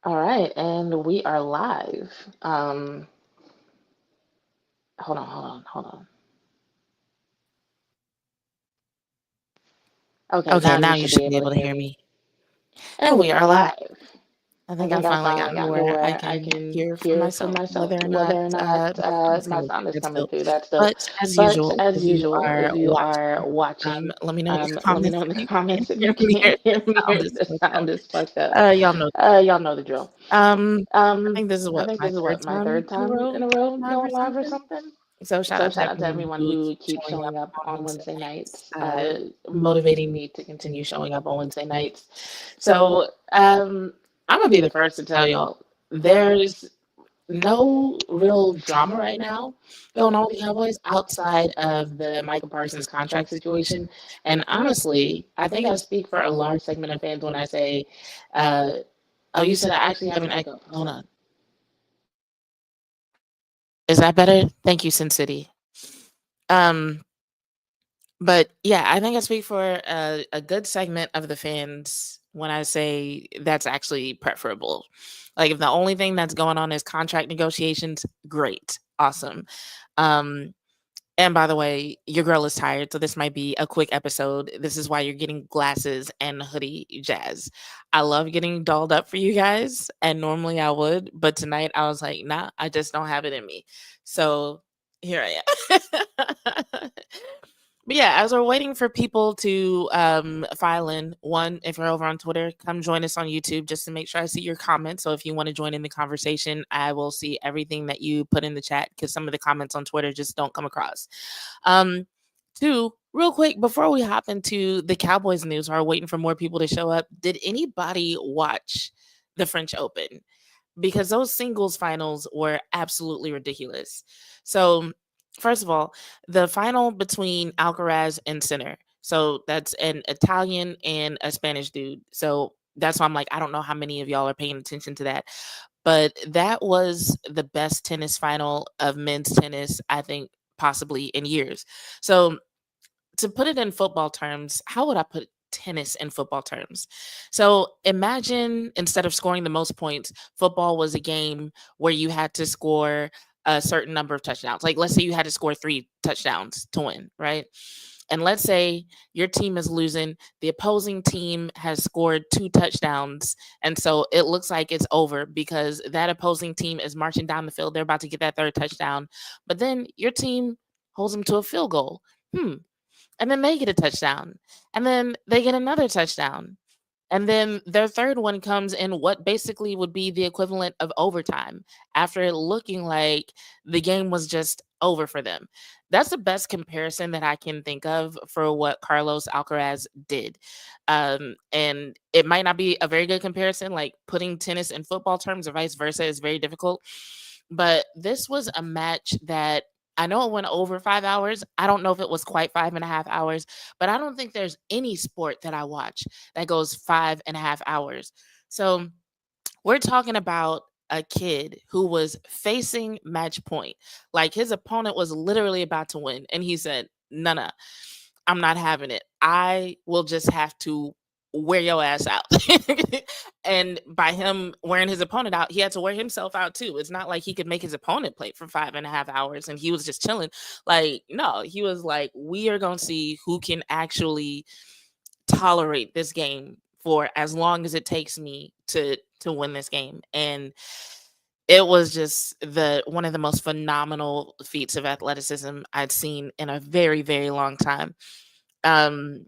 All right, and we are live. Um, hold on. Okay, Okay, now now you you should be should be able to able to hear hear me. me. And And we we are are live. live. I I think think I've I finally finally gotten to gotten to where I where I can can hear for hear for myself myself whether or not whether or not my sound is my coming sound through. is That's coming dope. through. That's dope. But as But usual, as if you usual, are if you are watching, watching, let me know in the let me know comments in the if you can comments if you hear me or can if the hear me or sound if is the fucked up. sound is fucked up. Y'all know. Y'all know the drill. Um, I think this is I what think my this is third what my time third in a time row in a row live or going live or something. something. So shout So out to shout out to everyone everyone who who keeps keeps showing showing up up on on Wednesday Wednesday nights, nights, motivating motivating me me to to continue continue showing showing up up on on Wednesday Wednesday nights. nights. So So I'm I'm gonna gonna be be the the first first to to tell tell y'all y'all there's there's no no real real drama drama right right now now going on going with on the with the Cowboys Cowboys outside outside of of the the Michael Michael Parsons Parsons contract contract situation. situation. And And honestly, honestly, I I think think I I speak speak for for a a large large segment segment of of fans fans when when I I say, say, uh, "Oh, oh, you you said said I I actually actually have have an an echo. echo." Hold Hold on. on. Is that better? Thank you, Sin City. Um, but yeah, I think I speak for a good segment of the fans when I say that's actually preferable. Like, if the only thing that's going on is contract negotiations, great, awesome. Um, And by the way, your girl is tired, so this might be a quick episode. This is why you're getting glasses and hoodie jazz. I love getting dolled up for you guys, and normally I would, but tonight I was like, nah, I just don't have it in me. So here I am. But yeah, as we're waiting for people to file in, one, if you're over on Twitter, come join us on YouTube just to make sure I see your comments. So if you want to join in the conversation, I will see everything that you put in the chat because some of the comments on Twitter just don't come across. Um, Two, real quick, before we hop into the Cowboys news or waiting for more people to show up, did anybody watch the French Open? Because those singles finals were absolutely ridiculous. So, first of all, the final between Alcaraz and Sinner. So that's an Italian and a Spanish dude. So that's why I'm like, I don't know how many of y'all are paying attention to that. But that was the best tennis final of men's tennis, I think, possibly in years. So to put it in football terms, how would I put tennis in football terms? So imagine instead of scoring the most points, football was a game where you had to score a certain number of touchdowns. Like, let's say you had to score 3 touchdowns to win, right? And let's say your team is losing, the opposing team has scored 2 touchdowns. And so it looks like it's over because that opposing team is marching down the field. They're about to get that third touchdown. But then your team holds them to a field goal. And then they get a touchdown. And then they get another touchdown. And then their third one comes in what basically would be the equivalent of overtime after it looking like the game was just over for them. That's the best comparison that I can think of for what Carlos Alcaraz did. And it might not be a very good comparison, like putting tennis in football terms or vice versa is very difficult. But this was a match that I know it went over 5 hours. I don't know if it was quite 5.5 hours, but I don't think there's any sport that I watch that goes 5.5 hours. So we're talking about a kid who was facing match point. Like, his opponent was literally about to win. And he said, no, I'm not having it. I will just have to wear your ass out. And by him wearing his opponent out, he had to wear himself out too. It's not like he could make his opponent play for 5.5 hours and he was just chilling. Like, no, he was like, we are going to see who can actually tolerate this game for as long as it takes me to win this game. And it was just the one of the most phenomenal feats of athleticism I'd seen in a very, very long time. Um,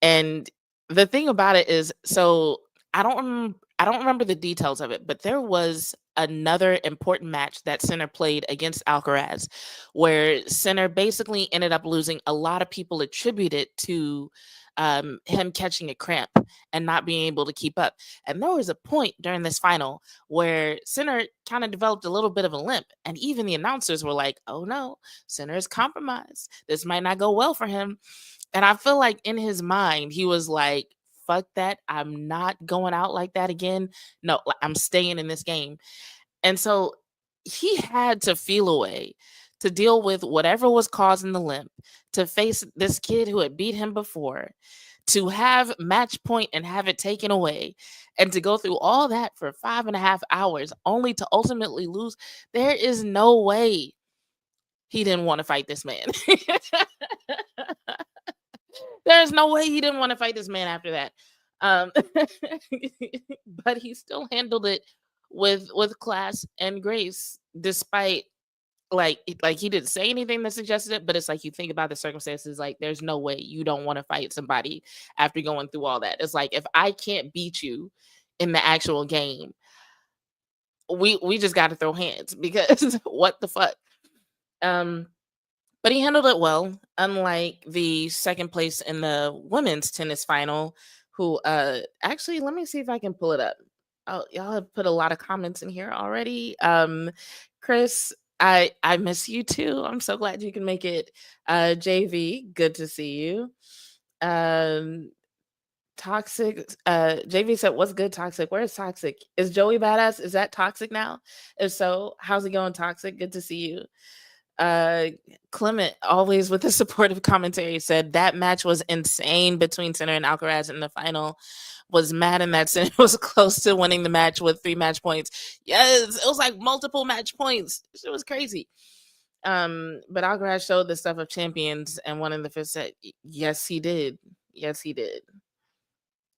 and the thing about it is, so I don't remember the details of it, but there was another important match that Center played against Alcaraz, where Center basically ended up losing. A lot of people attribute it to him catching a cramp and not being able to keep up. And there was a point during this final where Center kind of developed a little bit of a limp, and even the announcers were like, "Oh no, Center is compromised. This might not go well for him." And I feel like in his mind, he was like, fuck that. I'm not going out like that again. No, like, I'm staying in this game. And so he had to feel a way to deal with whatever was causing the limp, to face this kid who had beat him before, To have match point and have it taken away, and to go through all that for 5.5 hours only to ultimately lose, there is no way he didn't want to fight this man. There's no way he didn't want to fight this man after that. Um, but he still handled it with class and grace, despite like he didn't say anything that suggested it. But it's like you think about the circumstances, like there's no way you don't want to fight somebody after going through all that. It's like if I can't beat you in the actual game, we just got to throw hands because what the fuck. Um, but he handled it well, unlike the second place in the women's tennis final, who actually let me see if I can pull it up. Oh, y'all have put a lot of comments in here already. Chris, I miss you too. I'm so glad you can make it. JV, good to see you. Um Toxic, JV said, "What's good, Toxic? Where's Toxic? Is Joey badass? Is that Toxic now? If so, how's it going, Toxic? Good to see you." Uh, Clement, always with the supportive commentary, said that match was insane between Sinner and Alcaraz in the final. Was mad in that Sinner was close to winning the match with 3 match points. Yes, it was like multiple match points. It was crazy. But Alcaraz showed the stuff of champions and won in the fifth set. Yes, he did. Yes, he did.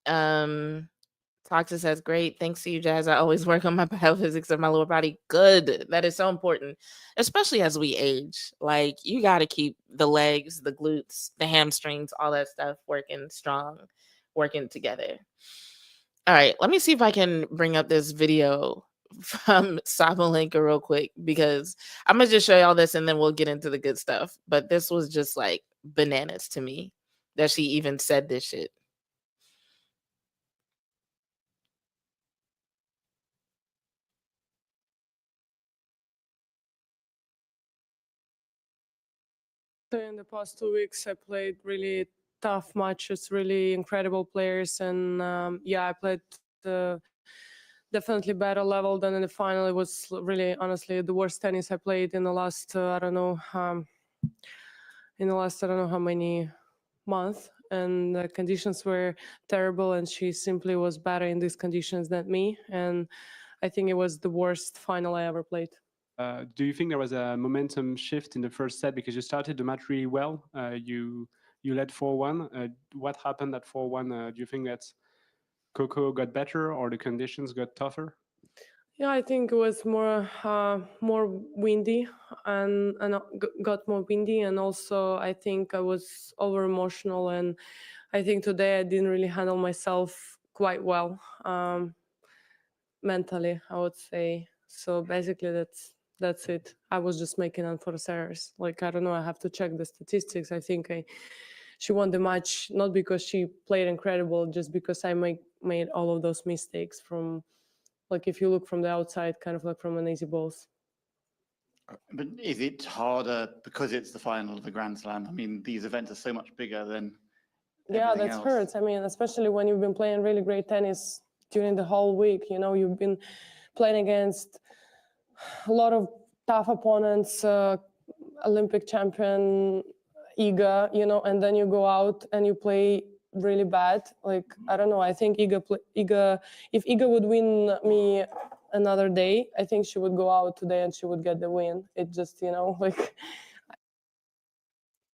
Um, Toxic says, "Great. Thanks to you, Jazz. I always work on my biophysics of my lower body." Good. That is so important, especially as we age. Like, you got to keep the legs, the glutes, the hamstrings, all that stuff working strong, working together. All right. Let me see if I can bring up this video from Sabalenka real quick because I'm going to just show y'all this and then we'll get into the good stuff. But this was just like bananas to me that she even said this shit. In the past 2 weeks, I played really tough matches, really incredible players, and yeah, I played definitely better level than in the final. It was really, honestly, the worst tennis I played in the last I don't know, I don't know how many months, and the conditions were terrible, and she simply was better in these conditions than me, and I think it was the worst final I ever played. Do you think there was a momentum shift in the first set because you started the match really well? You led 4-1. What happened at 4-1? Do you think that Coco got better or the conditions got tougher? Yeah, I think it was more windy, and got more windy, and also I think I was over emotional, and I think today I didn't really handle myself quite well, mentally, I would say. So basically, that's it. I was just making unforced errors. Like, I don't know. I have to check the statistics. I think she won the match not because she played incredible, just because I made all of those mistakes from, like, if you look from the outside, kind of like from an easy balls. But is it harder because it's the final of the Grand Slam? I mean, these events are so much bigger than Yeah, everything that else. hurts. I mean, especially when you've been playing really great tennis during the whole week. You know, you've been playing against a lot of tough opponents, Olympic champion Iga, you know, and then you go out and you play really bad. Like, I don't know. I think Iga, if Iga would win me another day, I think she would go out today and she would get the win. It just, you know, like.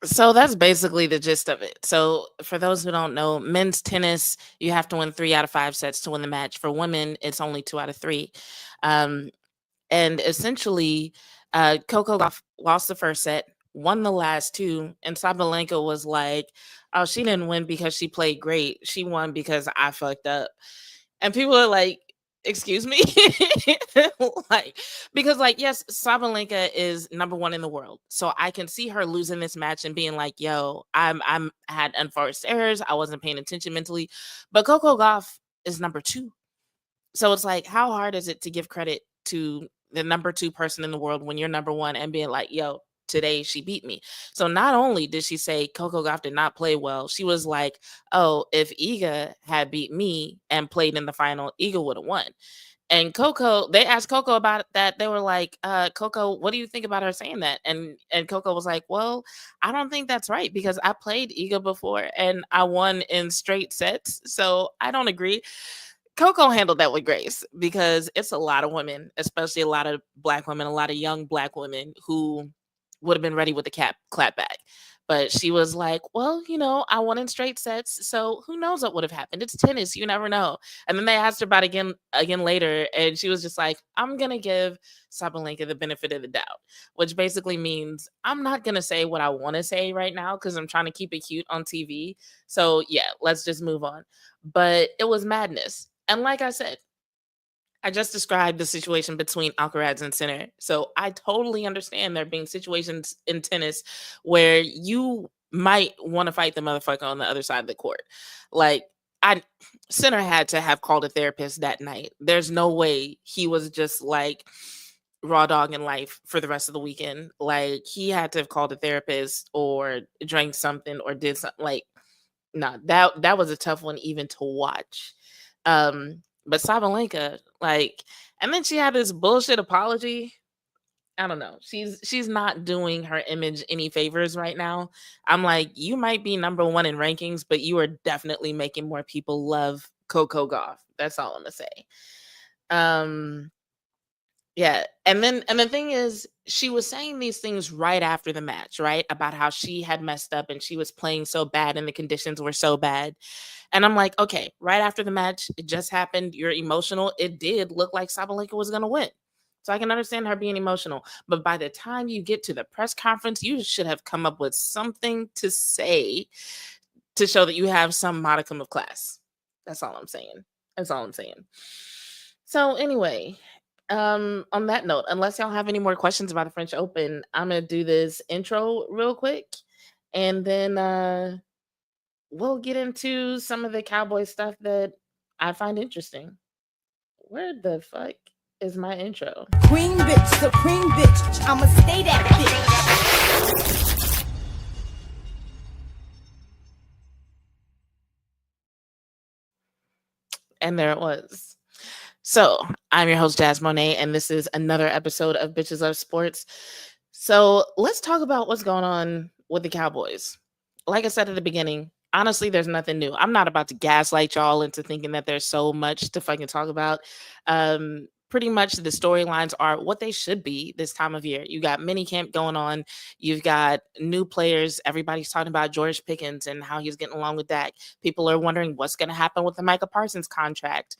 So that's basically the gist of it. So for those who don't know, men's tennis, you have to win 3 out of 5 sets to win the match. For women, it's only 2 out of 3. Um, and essentially, Coco lost the first set, won the last two, and Sabalenka was like, "Oh, she didn't win because she played great. She won because I fucked up." And people are like, "Excuse me?" Like, because like, yes, Sabalenka is number one in the world. So I can see her losing this match and being like, "Yo, I'm had unforced errors. I wasn't paying attention mentally." But Coco Gauff is number 2. So it's like, how hard is it to give credit to the number 2 person in the world when you're number 1 and being like, "Yo, today she beat me." So not only did she say Coco Gauff did not play well, she was like, "Oh, if Iga had beat me and played in the final, Iga would have won." And Coco, they asked Coco about that. They were like, Coco, what do you think about her saying that? And Coco was like, well, I don't think that's right because I played Iga before and I won in straight sets. So I don't agree. Coco handled that with grace because it's a lot of women, especially a lot of black women, a lot of young black women who would have been ready with the clap back. But she was like, well, I won in straight sets, so who knows what would have happened? It's tennis, you never know. And then they asked her about it again later, and she was just like, I'm gonna give Sabalenka the benefit of the doubt, which basically means I'm not gonna say what I want to say right now because I'm trying to keep it cute on TV. So yeah, let's just move on. But it was madness. And like I said, I just described the situation between Alcaraz and Sinner. So I totally understand there being situations in tennis where you might want to fight the motherfucker on the other side of the court. Like I Sinner had to have called a therapist that night. There's no way he was just like raw dog in life for the rest of the weekend. Like he had to have called a therapist or drank something or did something like nah, that was a tough one even to watch. But Sabalenka, like, and then she had this bullshit apology. I don't know. She's not doing her image any favors right now. I'm like, you might be number one in rankings, but you are definitely making more people love Coco Gauff. That's all I'm gonna say. Um, yeah, and the thing is, she was saying these things right after the match, right? About how she had messed up and she was playing so bad and the conditions were so bad. And I'm like, okay, right after the match, it just happened. You're emotional. It did look like Sabalenka was gonna win. So I can understand her being emotional. But by the time you get to the press conference, you should have come up with something to say to show that you have some modicum of class. That's all I'm saying. That's all I'm saying. So anyway, on that note, unless y'all have any more questions about the French Open, I'm gonna do this intro real quick, and then we'll get into some of the Cowboy stuff that I find interesting. Where the fuck is my intro? Queen bitch, supreme bitch. I'ma stay that bitch. And there it was. So I'm your host, Jazz Monet, and this is another episode of Bitches Love Sports. So let's talk about what's going on with the Cowboys. Like I said at the beginning, honestly, there's nothing new. I'm not about to gaslight y'all into thinking that there's so much to fucking talk about. Pretty much the storylines are what they should be this time of year. You got mini camp going on. You've got new players. Everybody's talking about George Pickens and how he's getting along with Dak. People are wondering what's going to happen with the Micah Parsons contract.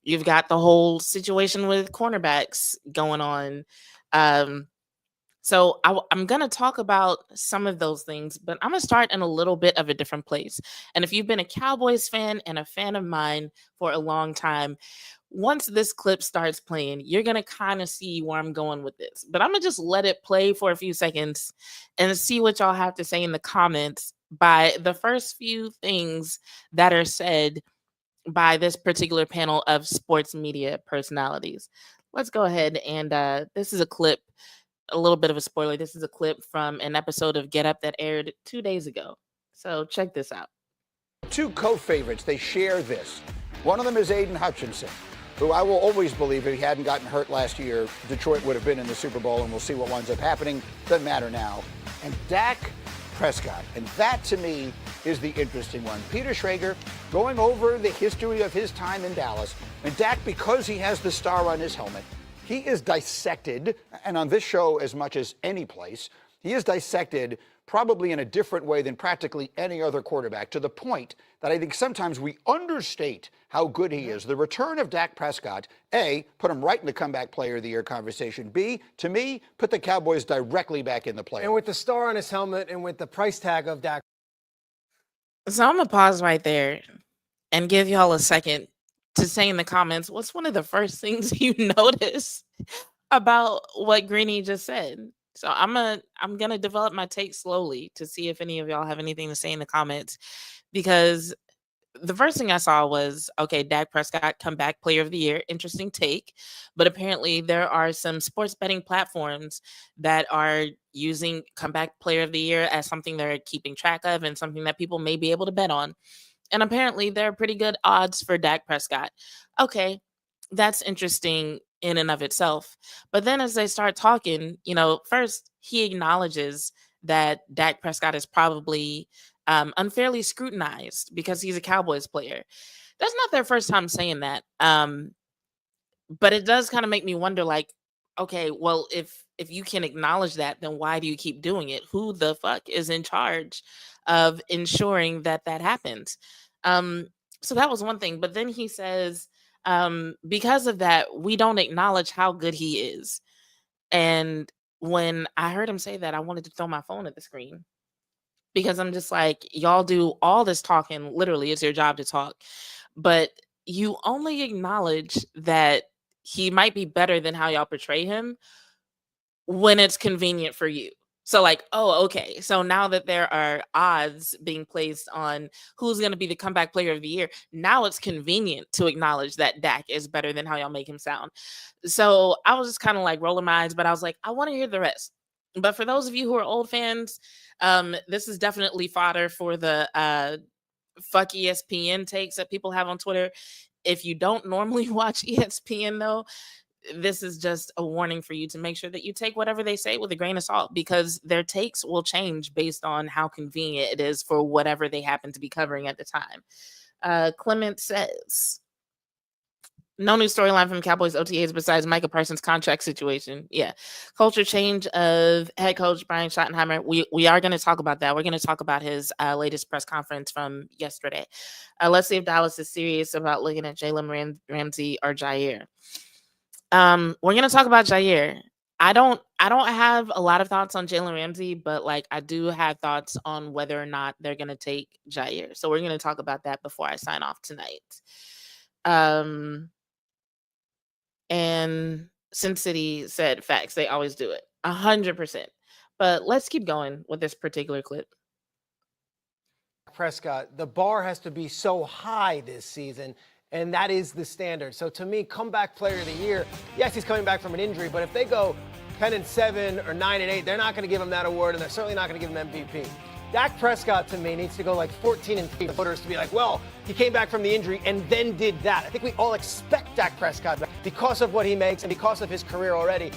You've got the whole situation with cornerbacks going on. So I'm going to talk about some of those things, but I'm going to start in a little bit of a different place. And if you've been a Cowboys fan and a fan of mine for a long time, once this clip starts playing, you're going to kind of see where I'm going with this. But I'm going to just let it play for a few seconds and see what y'all have to say in the comments by the first few things that are said by this particular panel of sports media personalities. Let's go ahead and this is a clip, a little bit of a spoiler. This is a clip from an episode of Get Up that aired 2 days ago. So check this out. Two co-favorites, they share this. One of them is Aiden Hutchinson, who I will always believe if he hadn't gotten hurt last year, Detroit would have been in the Super Bowl, and we'll see what winds up happening. Doesn't matter now. And Dak Prescott, and that to me is the interesting one. Peter Schrager going over the history of his time in Dallas, and Dak, because he has the star on his helmet, he is dissected, and on this show as much as any place, he is dissected probably in a different way than practically any other quarterback, to the point that I think sometimes we understate how good he is. The return of Dak Prescott, A, put him right in the comeback player of the year conversation. B, to me, put the Cowboys directly back in the playoffs. And with the star on his helmet and with the price tag of Dak. So I'm going to pause right there and give y'all a second to say in the comments, what's one of the first things you notice about what Greeny just said? So I'm gonna develop my take slowly to see if any of y'all have anything to say in the comments, because the first thing I saw was, okay, Dak Prescott, comeback player of the year, interesting take. But apparently there are some sports betting platforms that are using comeback player of the year as something they're keeping track of and something that people may be able to bet on. And apparently there are pretty good odds for Dak Prescott. Okay, that's interesting in and of itself. But then as they start talking, first he acknowledges that Dak Prescott is probably unfairly scrutinized because he's a Cowboys player. That's not their first time saying that. But it does kind of make me wonder, like, okay, well, if you can acknowledge that, then why do you keep doing it? Who the fuck is in charge of ensuring that that happens? Um, so that was one thing. But then he says, because of that, we don't acknowledge how good he is. And when I heard him say that, I wanted to throw my phone at the screen because I'm just like, y'all do all this talking. Literally, it's your job to talk, but you only acknowledge that he might be better than how y'all portray him when it's convenient for you. So, like, oh, okay. So now that there are odds being placed on who's going to be the comeback player of the year, now it's convenient to acknowledge that Dak is better than how y'all make him sound. So I was just kind of like rolling my eyes, but I was like, I want to hear the rest. But for those of you who are old fans, this is definitely fodder for the fuck ESPN takes that people have on Twitter. If you don't normally watch ESPN, though, this is just a warning for you to make sure that you take whatever they say with a grain of salt, because their takes will change based on how convenient it is for whatever they happen to be covering at the time. Clement says, no new storyline from Cowboys OTAs besides Micah Parsons' contract situation. Yeah. Culture change of head coach Brian Schottenheimer. We are going to talk about that. We're going to talk about his latest press conference from yesterday. Let's see if Dallas is serious about looking at Jalen Ramsey or Jair. We're going to talk about Jair. I don't have a lot of thoughts on Jalen Ramsey, but like I do have thoughts on whether or not they're going to take Jair. So we're going to talk about that before I sign off tonight. And Sin City said facts. They always do it. 100%. But let's keep going with this particular clip. Prescott, the bar has to be so high this season, and that is the standard. So to me, comeback player of the year, yes, he's coming back from an injury, but if they go 10-7 or 9-8, they're not going to give him that award, and they're certainly not going to give him MVP. Dak Prescott, to me, needs to go like 14-3 voters to be like, well, he came back from the injury and then did that. I think we all expect Dak Prescott because of what he makes and because of his career already.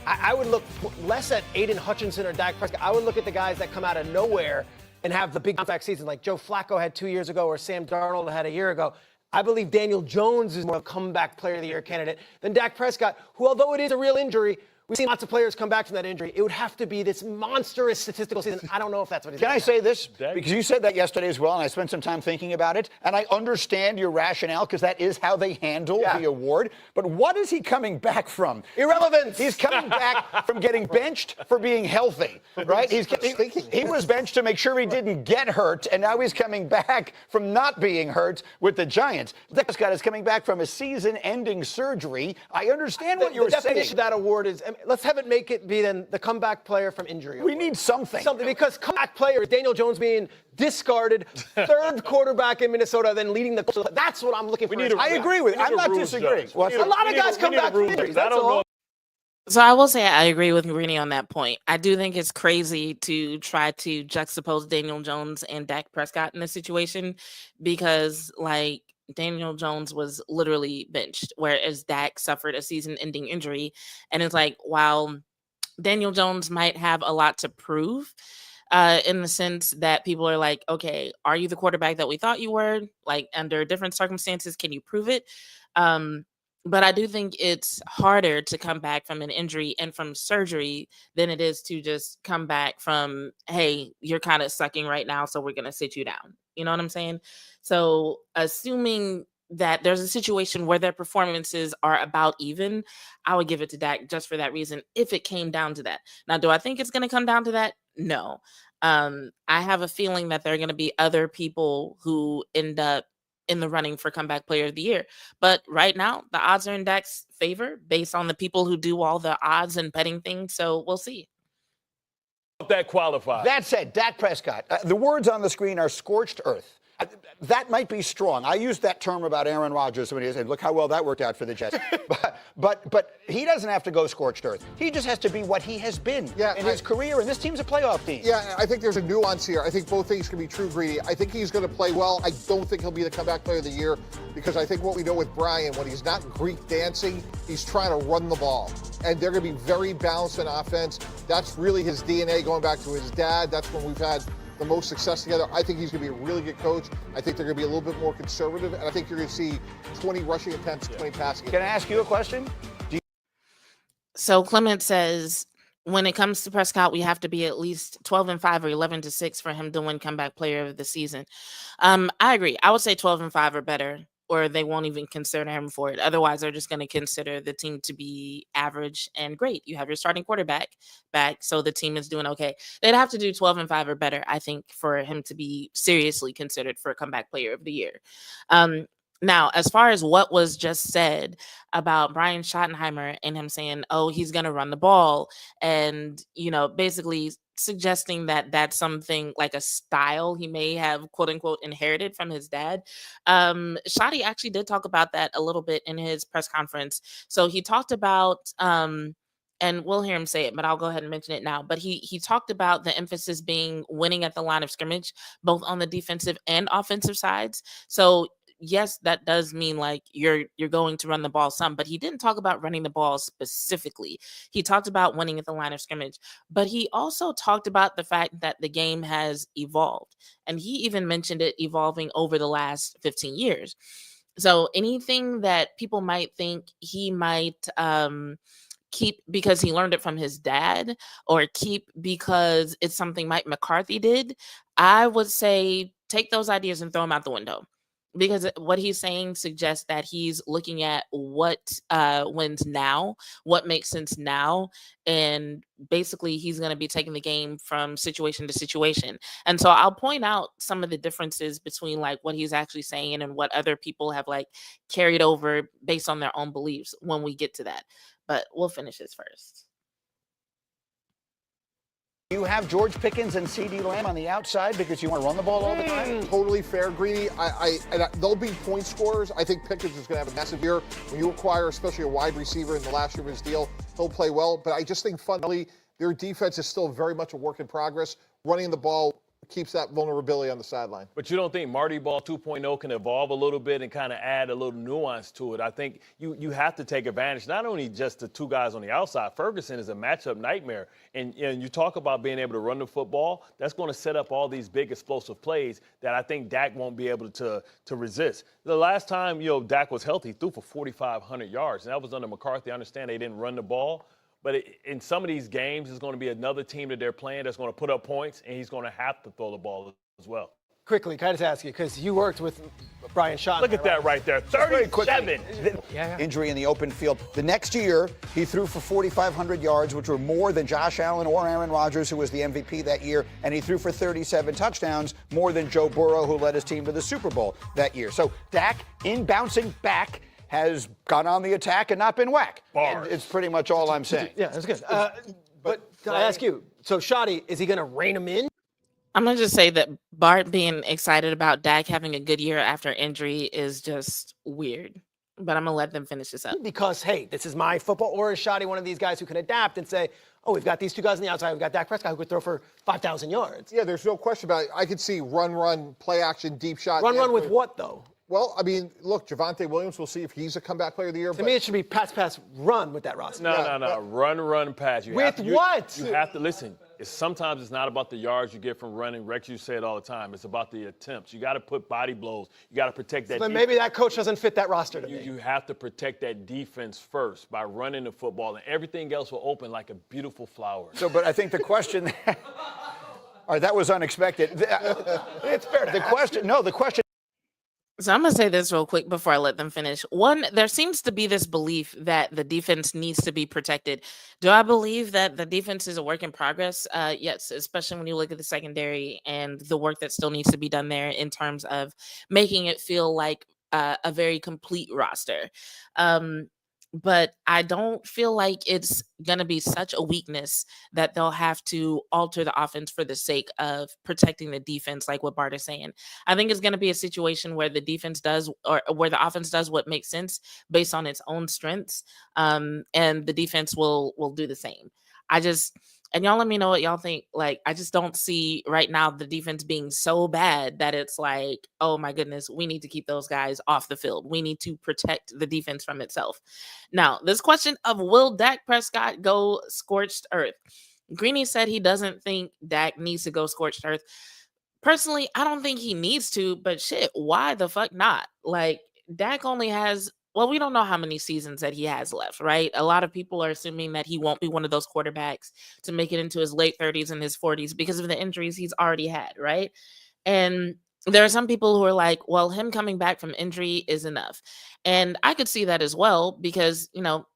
I would look less at Aiden Hutchinson or Dak Prescott. I would look at the guys that come out of nowhere and have the big comeback season like Joe Flacco had 2 years ago or Sam Darnold had a year ago. I believe Daniel Jones is more of a comeback player of the year candidate than Dak Prescott, who, although it is a real injury, we've seen lots of players come back from that injury. It would have to be this monstrous statistical season. I don't know if that's what he's Can I say this? Because you said that yesterday as well, and I spent some time thinking about it, and I understand your rationale because that is how they handle the award. But what is he coming back from? Irrelevant. He's coming back from getting benched for being healthy, right? He was benched to make sure he didn't get hurt, and now he's coming back from not being hurt with the Giants. Dak Prescott is coming back from a season-ending surgery. I understand what you're saying. The definition of that award is, let's have it make it be then the comeback player from injury award. We need something. Something, because comeback player is Daniel Jones being discarded, third quarterback in Minnesota, then leading the. That's what I'm looking for. I agree with you. I'm not disagreeing. A lot of guys come back from injuries. That's all. So I will say I agree with Rini on that point. I do think it's crazy to try to juxtapose Daniel Jones and Dak Prescott in this situation because, like, Daniel Jones was literally benched, whereas Dak suffered a season-ending injury. And it's like, while Daniel Jones might have a lot to prove, in the sense that people are like, okay, are you the quarterback that we thought you were? Like, under different circumstances, can you prove it? But I do think it's harder to come back from an injury and from surgery than it is to just come back from, hey, you're kind of sucking right now, so we're going to sit you down. You know what I'm saying? So assuming that there's a situation where their performances are about even, I would give it to Dak just for that reason, if it came down to that. Now, do I think it's going to come down to that? No. I have a feeling that there are going to be other people who end up in the running for comeback player of the year. But right now, the odds are in Dak's favor based on the people who do all the odds and betting things. So we'll see. That qualifies. That said, Dak Prescott, the words on the screen are scorched earth. That might be strong. I used that term about Aaron Rodgers when he said, look how well that worked out for the Jets. but he doesn't have to go scorched earth. He just has to be what he has been in his career, and this team's a playoff team. Yeah, I think there's a nuance here. I think both things can be true, Greedy. I think he's going to play well. I don't think he'll be the comeback player of the year because I think what we know with Brian, when he's not Greek dancing, he's trying to run the ball. And they're going to be very balanced in offense. That's really his DNA going back to his dad. That's when we've had the most success together. I think he's going to be a really good coach. I think they're going to be a little bit more conservative, and I think you're going to see 20 rushing attempts, 20 passing attempts. Can I ask you a question? So Clement says, when it comes to Prescott, we have to be at least 12-5 or 11-6 for him to win comeback player of the season. I agree. I would say 12-5 or better, or they won't even consider him for it. Otherwise, they're just going to consider the team to be average and great. You have your starting quarterback back, so the team is doing okay. They'd have to do 12-5 or better, I think, for him to be seriously considered for a comeback player of the year. Now, as far as what was just said about Brian Schottenheimer and him saying, oh, he's going to run the ball, and, basically suggesting that that's something like a style he may have, quote unquote, inherited from his dad. Shotty actually did talk about that a little bit in his press conference. So he talked about, and we'll hear him say it, but I'll go ahead and mention it now. But he talked about the emphasis being winning at the line of scrimmage, both on the defensive and offensive sides. So yes, that does mean like you're going to run the ball some, but he didn't talk about running the ball specifically. He talked about winning at the line of scrimmage, but he also talked about the fact that the game has evolved. And he even mentioned it evolving over the last 15 years. So anything that people might think he might keep because he learned it from his dad, or keep because it's something Mike McCarthy did, I would say take those ideas and throw them out the window. Because what he's saying suggests that he's looking at what wins now, what makes sense now, and basically he's going to be taking the game from situation to situation. And so I'll point out some of the differences between like what he's actually saying and what other people have like carried over based on their own beliefs when we get to that. But we'll finish this first. You have George Pickens and CeeDee Lamb on the outside because you want to run the ball all the time? Totally fair, Greedy. They'll be point scorers. I think Pickens is going to have a massive year. When you acquire, especially a wide receiver in the last year of his deal, he'll play well. But I just think fundamentally, their defense is still very much a work in progress. Running the ball keeps that vulnerability on the sideline. But you don't think Marty Ball 2.0 can evolve a little bit and kind of add a little nuance to it? I think you have to take advantage, not only just the two guys on the outside. Ferguson is a matchup nightmare. And you talk about being able to run the football, that's going to set up all these big explosive plays that I think Dak won't be able to resist. The last time, Dak was healthy, he threw for 4,500 yards. And that was under McCarthy. I understand they didn't run the ball. But in some of these games, there's going to be another team that they're playing that's going to put up points, and he's going to have to throw the ball as well. Quickly, can I just ask you, because you worked with Brian Schottenheimer. Look at that right there, 37. Injury in the open field. The next year, he threw for 4,500 yards, which were more than Josh Allen or Aaron Rodgers, who was the MVP that year, and he threw for 37 touchdowns, more than Joe Burrow, who led his team to the Super Bowl that year. So Dak, in bouncing back, has gone on the attack and not been whack. It's pretty much all I'm saying. Yeah, that's good. But can I ask you, so Shotty, is he going to rein him in? I'm going to just say that Bart being excited about Dak having a good year after injury is just weird. But I'm going to let them finish this up. Because, hey, this is my football. Or is Shotty one of these guys who can adapt and say, oh, we've got these two guys on the outside. We've got Dak Prescott who could throw for 5,000 yards. Yeah, there's no question about it. I could see run, play action, deep shot. Run with what, though? Well, I mean, look, Javonte Williams, we'll see if he's a comeback player of the year. To me, it should be pass, run with that roster. No. Run, pass. What? You have to listen. Sometimes it's not about the yards you get from running. Rex, you say it all the time. It's about the attempts. You got to put body blows. You got to protect that. But maybe that coach doesn't fit that roster to me. You have to protect that defense first by running the football, and everything else will open like a beautiful flower. So, but I think the question. All right, that was unexpected. It's fair to the question. No, the question. So I'm going to say this real quick before I let them finish. One, there seems to be this belief that the defense needs to be protected. Do I believe that the defense is a work in progress? Yes, especially when you look at the secondary and the work that still needs to be done there in terms of making it feel like a very complete roster. but I don't feel like it's going to be such a weakness that they'll have to alter the offense for the sake of protecting the defense, like what Bart is saying. I think it's going to be a situation where the defense does, or where the offense does what makes sense based on its own strengths, and the defense will do the same. I just, and y'all let me know what y'all think. Like, I just don't see right now the defense being so bad that it's like, oh my goodness, we need to keep those guys off the field. We need to protect the defense from itself. Now, this question of will Dak Prescott go scorched earth? Greeny said he doesn't think Dak needs to go scorched earth. Personally, I don't think he needs to, but shit, why the fuck not? Like, Dak only has, well, we don't know how many seasons that he has left, right? A lot of people are assuming that he won't be one of those quarterbacks to make it into his late 30s and his 40s because of the injuries he's already had, right? And there are some people who are like, well, him coming back from injury is enough. And I could see that as well because,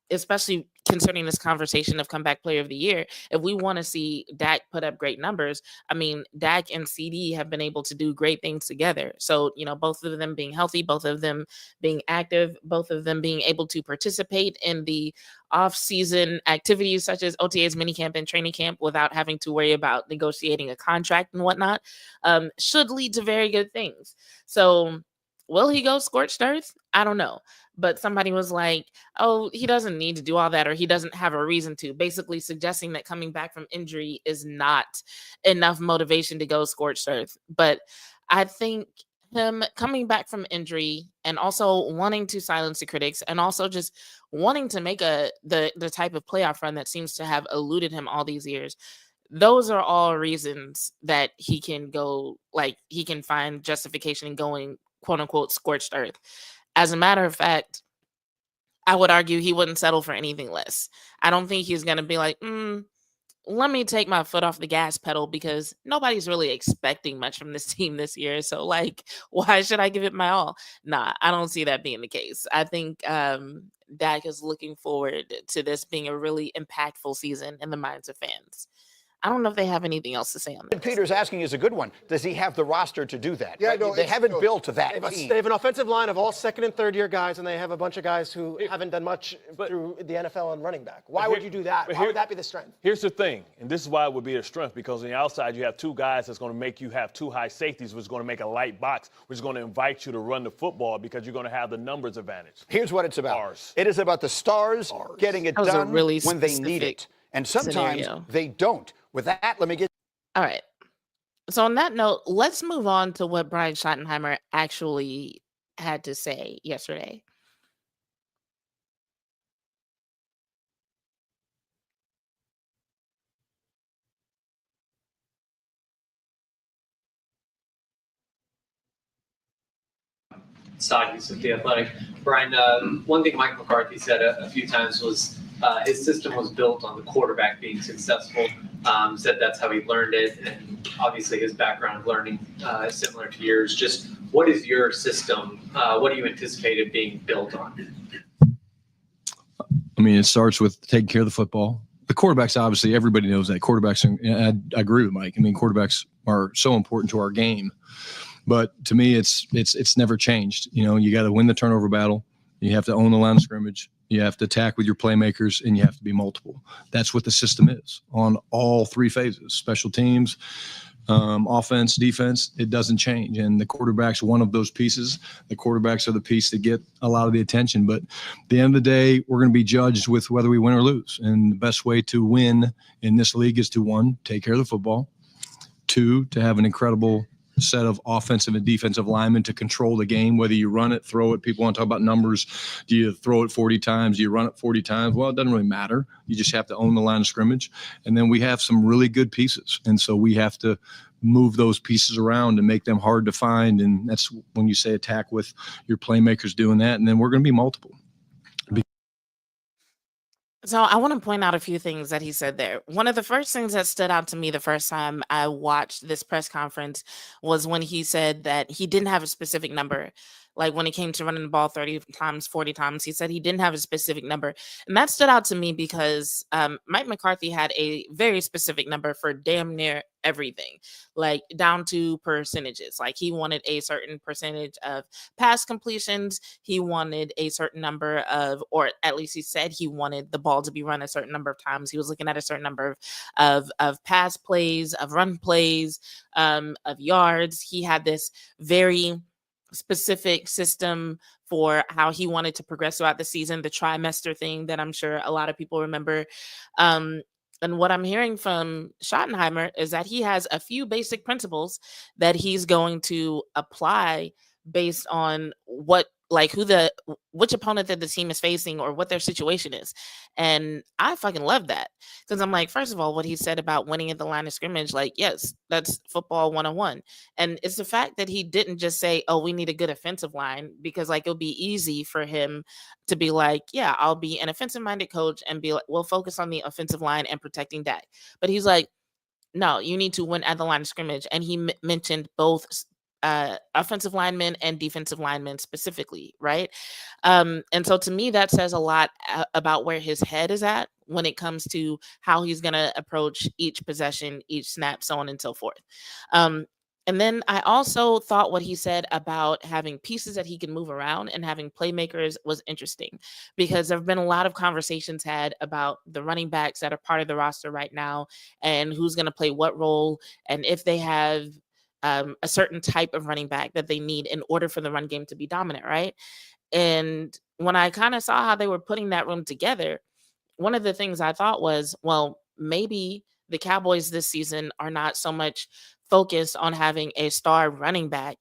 especially concerning this conversation of comeback player of the year, if we want to see Dak put up great numbers, I mean, Dak and CD have been able to do great things together. So, both of them being healthy, both of them being active, both of them being able to participate in the off-season activities such as OTAs, minicamp, and training camp without having to worry about negotiating a contract and whatnot, should lead to very good things. So will he go scorched earth? I don't know. But somebody was like, oh, he doesn't need to do all that, or he doesn't have a reason to, basically suggesting that coming back from injury is not enough motivation to go scorched earth. But I think him coming back from injury and also wanting to silence the critics and also just wanting to make the type of playoff run that seems to have eluded him all these years, those are all reasons that he can go, like, he can find justification in going quote unquote scorched earth. As a matter of fact, I would argue he wouldn't settle for anything less. I don't think he's going to be like, let me take my foot off the gas pedal because nobody's really expecting much from this team this year. So, like, why should I give it my all? Nah, I don't see that being the case. I think Dak is looking forward to this being a really impactful season in the minds of fans. I don't know if they have anything else to say on this. Peter's asking is a good one. Does he have the roster to do that? Yeah, no, they haven't built to that team. They have an offensive line of all second and third year guys, and they have a bunch of guys who haven't done much through the NFL and running back. Why would you do that? Why would that be the strength? Here's the thing, and this is why it would be a strength, because on the outside you have two guys that's going to make you have two high safeties, which is going to make a light box, which is going to invite you to run the football because you're going to have the numbers advantage. Here's what it's about. It is about the stars getting it done really when they need it. And sometimes scenario. they don't. With that, let me get. All right. So on that note, let's move on to what Brian Schottenheimer actually had to say yesterday. Stockies with The Athletic. Brian, one thing Mike McCarthy said a few times was his system was built on the quarterback being successful. Said that's how he learned it, and obviously his background of learning is similar to yours. Just what is your system? What do you anticipate it being built on? I mean, it starts with taking care of the football. The quarterbacks, obviously, everybody knows that. Quarterbacks, and I agree with Mike. I mean, quarterbacks are so important to our game. But to me, it's never changed. You got to win the turnover battle. You have to own the line of scrimmage. You have to attack with your playmakers, and you have to be multiple. That's what the system is on all three phases: special teams, offense, defense. It doesn't change. And the quarterback's one of those pieces. The quarterbacks are the piece that get a lot of the attention. But at the end of the day, we're going to be judged with whether we win or lose. And the best way to win in this league is to, one, take care of the football; two, to have an incredible set of offensive and defensive linemen to control the game, whether you run it, throw it. People want to talk about numbers. Do you throw it 40 times? Do you run it 40 times? Well, it doesn't really matter. You just have to own the line of scrimmage. And then we have some really good pieces. And so we have to move those pieces around and make them hard to find. And that's when you say attack with your playmakers doing that. And then we're going to be multiple. So I want to point out a few things that he said there. One of the first things that stood out to me the first time I watched this press conference was when he said that he didn't have a specific number. Like when it came to running the ball 30 times, 40 times, he said he didn't have a specific number. And that stood out to me because Mike McCarthy had a very specific number for damn near everything, like down to percentages. Like he wanted a certain percentage of pass completions. He wanted a certain number of, or at least he said he wanted the ball to be run a certain number of times. He was looking at a certain number of pass plays, of run plays, of yards. He had this very specific system for how he wanted to progress throughout the season, the trimester thing that I'm sure a lot of people remember. And what I'm hearing from Schottenheimer is that he has a few basic principles that he's going to apply based on which opponent that the team is facing or what their situation is. And I fucking love that, because I'm like, first of all, what he said about winning at the line of scrimmage, like, yes, that's football 101. And it's the fact that he didn't just say, oh, we need a good offensive line, because like it'll be easy for him to be like, yeah, I'll be an offensive minded coach and be like, we'll focus on the offensive line and protecting Dak. But he's like, no, you need to win at the line of scrimmage. And he mentioned both offensive linemen and defensive linemen specifically, right? And so to me, that says a lot about where his head is at when it comes to how he's going to approach each possession, each snap, so on and so forth. And then I also thought what he said about having pieces that he can move around and having playmakers was interesting, because there have been a lot of conversations had about the running backs that are part of the roster right now and who's going to play what role, and if they have a certain type of running back that they need in order for the run game to be dominant, right? And when I kind of saw how they were putting that room together, one of the things I thought was, well, maybe the Cowboys this season are not so much focused on having a star running back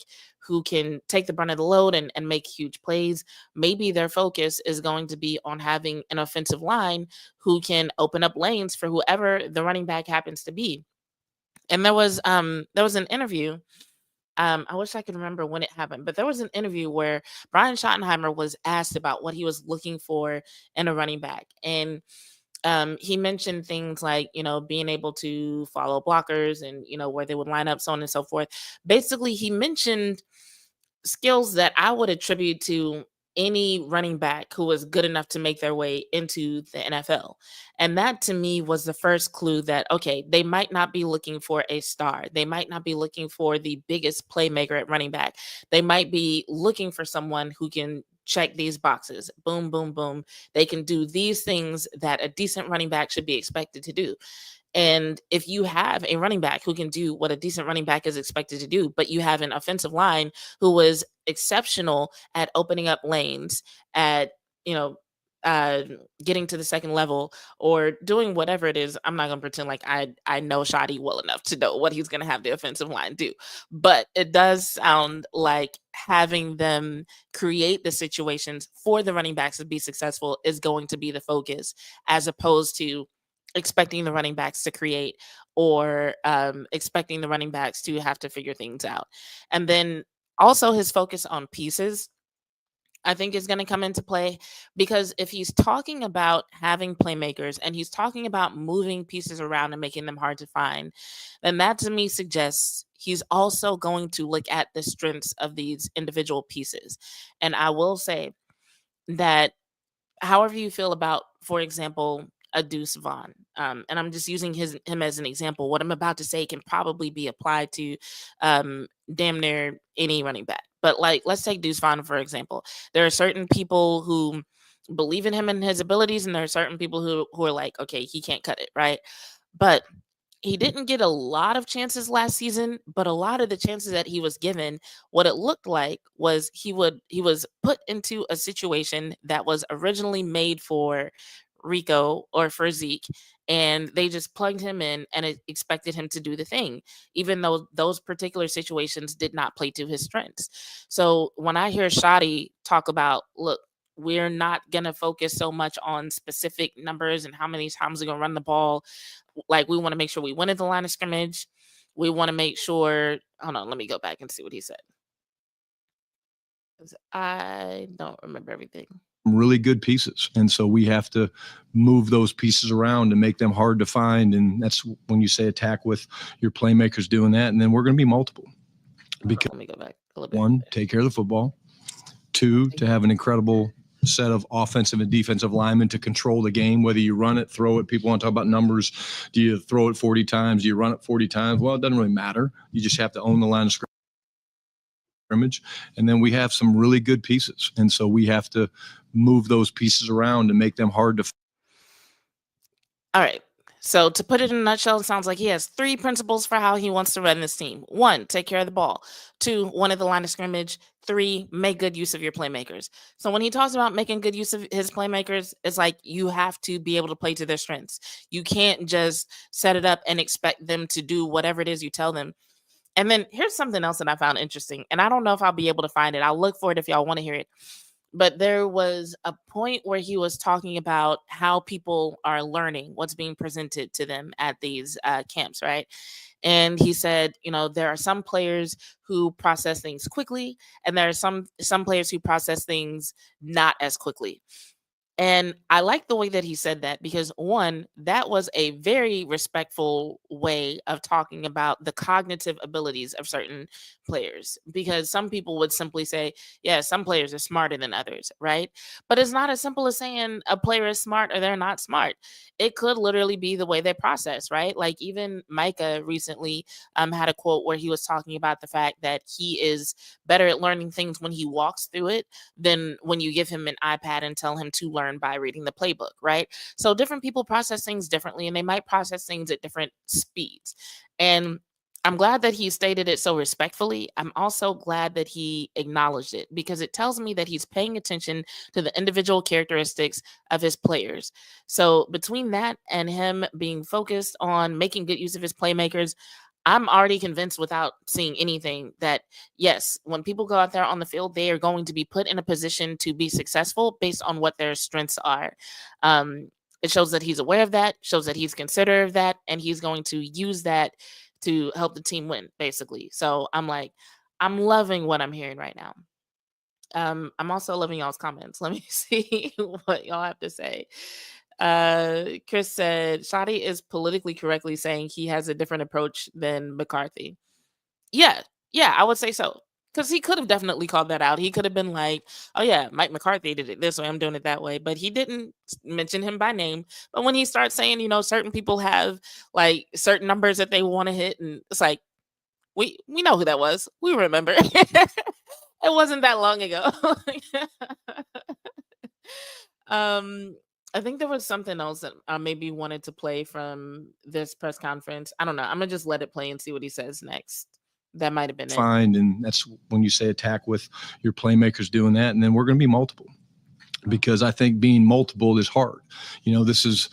who can take the brunt of the load and make huge plays. Maybe their focus is going to be on having an offensive line who can open up lanes for whoever the running back happens to be. And there was an interview. I wish I could remember when it happened, but there was an interview where Brian Schottenheimer was asked about what he was looking for in a running back. And he mentioned things like, being able to follow blockers and, where they would line up, so on and so forth. Basically, he mentioned skills that I would attribute to any running back who was good enough to make their way into the NFL. And that to me was the first clue that, okay, they might not be looking for a star. They might not be looking for the biggest playmaker at running back. They might be looking for someone who can check these boxes. Boom, boom, boom. They can do these things that a decent running back should be expected to do. And if you have a running back who can do what a decent running back is expected to do, but you have an offensive line who was exceptional at opening up lanes, at, getting to the second level or doing whatever it is. I'm not going to pretend like I know Shoddy well enough to know what he's going to have the offensive line do. But it does sound like having them create the situations for the running backs to be successful is going to be the focus, as opposed to expecting the running backs to create or expecting the running backs to have to figure things out. And then also his focus on pieces, I think, is going to come into play, because if he's talking about having playmakers and he's talking about moving pieces around and making them hard to find, then that to me suggests he's also going to look at the strengths of these individual pieces. And I will say that however you feel about, for example, a Deuce Vaughn, and I'm just using him as an example. What I'm about to say can probably be applied to damn near any running back. But like, let's take Deuce Vaughn, for example. There are certain people who believe in him and his abilities, and there are certain people who are like, okay, he can't cut it, right? But he didn't get a lot of chances last season, but a lot of the chances that he was given, what it looked like was he was put into a situation that was originally made for Rico or for Zeke, and they just plugged him in and expected him to do the thing, even though those particular situations did not play to his strengths. So when I hear Shoddy talk about, look, we're not going to focus so much on specific numbers and how many times we're going to run the ball. Like, we want to make sure we win at the line of scrimmage. We want to make sure, hold on, let me go back and see what he said, because I don't remember everything. Really good pieces. And so we have to move those pieces around and make them hard to find. And that's when you say attack with your playmakers doing that. And then we're going to be multiple. Because let me go back a little bit. One, take care of the football. Two, to have an incredible set of offensive and defensive linemen to control the game, whether you run it, throw it. People want to talk about numbers. Do you throw it 40 times? Do you run it 40 times? Well, it doesn't really matter. You just have to own the line of scrimmage. And then we have some really good pieces. And so we have to move those pieces around and make them hard to. All right. So to put it in a nutshell, it sounds like he has 3 principles for how he wants to run this team. 1, take care of the ball. 2, one at the line of scrimmage. 3, make good use of your playmakers. So when he talks about making good use of his playmakers, it's like you have to be able to play to their strengths. You can't just set it up and expect them to do whatever it is you tell them. And then here's something else that I found interesting, and I don't know if I'll be able to find it. I'll look for it if y'all want to hear it. But there was a point where he was talking about how people are learning what's being presented to them at these camps, right? And he said, there are some players who process things quickly, and there are some players who process things not as quickly. And I like the way that he said that because, one, that was a very respectful way of talking about the cognitive abilities of certain players. Because some people would simply say, yeah, some players are smarter than others, right? But it's not as simple as saying a player is smart or they're not smart. It could literally be the way they process, right? Like even Micah recently had a quote where he was talking about the fact that he is better at learning things when he walks through it than when you give him an iPad and tell him to learn by reading the playbook, right? So different people process things differently and they might process things at different speeds. And I'm glad that he stated it so respectfully. I'm also glad that he acknowledged it because it tells me that he's paying attention to the individual characteristics of his players. So between that and him being focused on making good use of his playmakers, I'm already convinced without seeing anything that, yes, when people go out there on the field, they are going to be put in a position to be successful based on what their strengths are. It shows that he's aware of that, shows that he's considerate of that, and he's going to use that to help the team win, basically. So I'm loving what I'm hearing right now. I'm also loving y'all's comments. Let me see what y'all have to say. Chris said Shadi is politically correctly saying he has a different approach than McCarthy. Yeah, I would say so. Because he could have definitely called that out. He could have been like, oh yeah, Mike McCarthy did it this way, I'm doing it that way. But he didn't mention him by name. But when he starts saying, certain people have like certain numbers that they want to hit, and it's like, we know who that was. We remember. It wasn't that long ago. I think there was something else that I maybe wanted to play from this press conference. I don't know. I'm gonna just let it play and see what he says next. That might have been it. Find, and that's when you say attack with your playmakers doing that, and then we're going to be multiple because I think being multiple is hard. This is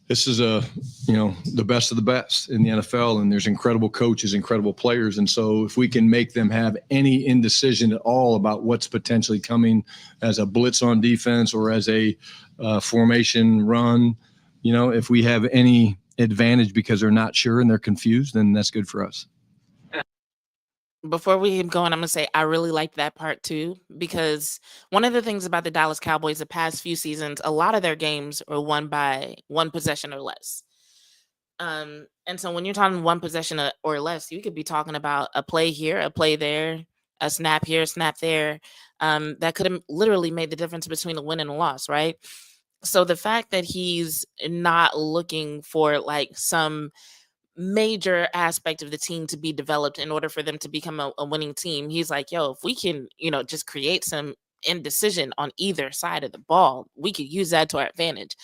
the best of the best in the NFL, and there's incredible coaches, incredible players. And so if we can make them have any indecision at all about what's potentially coming as a blitz on defense or as a formation run, if we have any advantage because they're not sure and they're confused, then that's good for us. Before we keep going, I'm going to say I really liked that part too, because one of the things about the Dallas Cowboys the past few seasons, a lot of their games are won by one possession or less. And so when you're talking one possession or less, you could be talking about a play here, a play there, a snap here, a snap there. That could have literally made the difference between a win and a loss, right? So the fact that he's not looking for like some major aspect of the team to be developed in order for them to become a winning team. He's like, yo, if we can, just create some indecision on either side of the ball, we could use that to our advantage.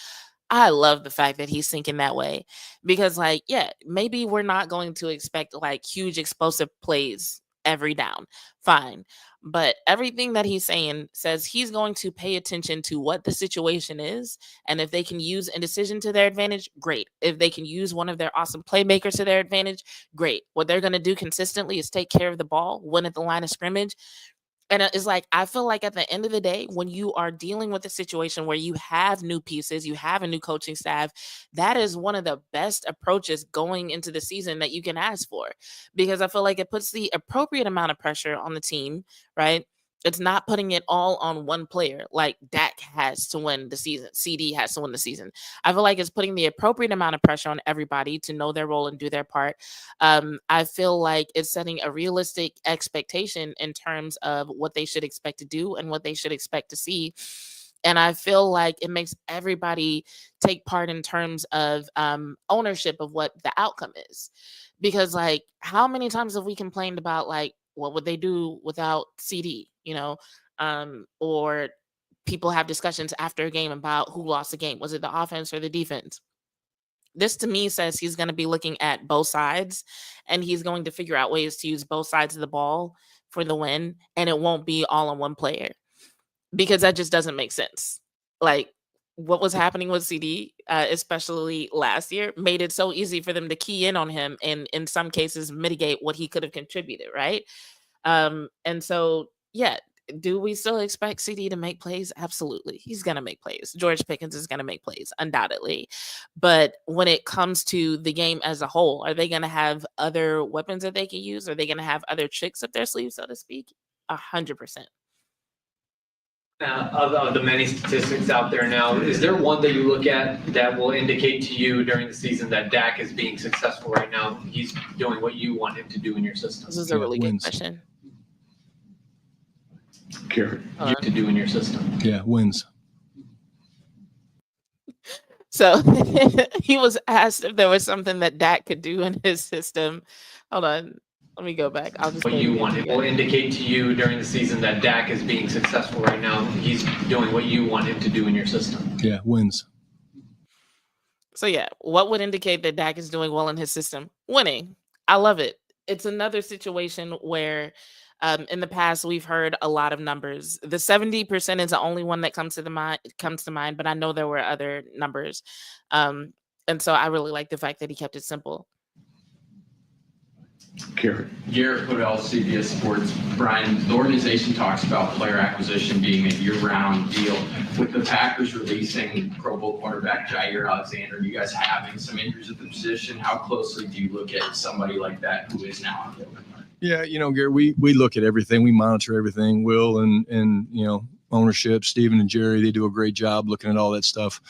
I love the fact that he's thinking that way because, like, yeah, maybe we're not going to expect like huge explosive plays every down. Fine. But everything that he's saying says he's going to pay attention to what the situation is. And if they can use indecision to their advantage, great. If they can use one of their awesome playmakers to their advantage, great. What they're going to do consistently is take care of the ball, win at the line of scrimmage. And it's like, I feel like at the end of the day, when you are dealing with a situation where you have new pieces, you have a new coaching staff, that is one of the best approaches going into the season that you can ask for. Because I feel like it puts the appropriate amount of pressure on the team, right? It's not putting it all on one player. Like Dak has to win the season. CD has to win the season. I feel like it's putting the appropriate amount of pressure on everybody to know their role and do their part. I feel like it's setting a realistic expectation in terms of what they should expect to do and what they should expect to see. And I feel like it makes everybody take part in terms of ownership of what the outcome is. Because, like, how many times have we complained about, like, what would they do without CD, or people have discussions after a game about who lost the game. Was it the offense or the defense? This to me says he's going to be looking at both sides and he's going to figure out ways to use both sides of the ball for the win. And it won't be all on one player because that just doesn't make sense. Like what was happening with CD, especially last year, made it so easy for them to key in on him and in some cases mitigate what he could have contributed, right? And so, yeah, do we still expect CD to make plays? Absolutely. He's going to make plays. George Pickens is going to make plays, undoubtedly. But when it comes to the game as a whole, are they going to have other weapons that they can use? Are they going to have other tricks up their sleeve, so to speak? 100%. Of the many statistics out there now, is there one that you look at that will indicate to you during the season that Dak is being successful right now? He's doing what you want him to do in your system. This is a really good question. You to do in your system. Yeah, wins. So he was asked if there was something that Dak could do in his system. Hold on. Let me go back. I'll just what you want. It will indicate to you during the season that Dak is being successful right now. He's doing what you want him to do in your system. Yeah, wins. So yeah, what would indicate that Dak is doing well in his system? Winning. I love it. It's another situation where in the past we've heard a lot of numbers. The 70% is the only one that comes to mind, but I know there were other numbers. And so I really like the fact that he kept it simple. Garrett Hodel, CBS Sports. Brian, the organization talks about player acquisition being a year-round deal. With the Packers releasing Pro Bowl cornerback Jair Alexander, you guys having some injuries at the position, how closely do you look at somebody like that who is now on the open market? Yeah, Garrett, we look at everything. We monitor everything. Will and ownership, Steven and Jerry, they do a great job looking at all that stuff.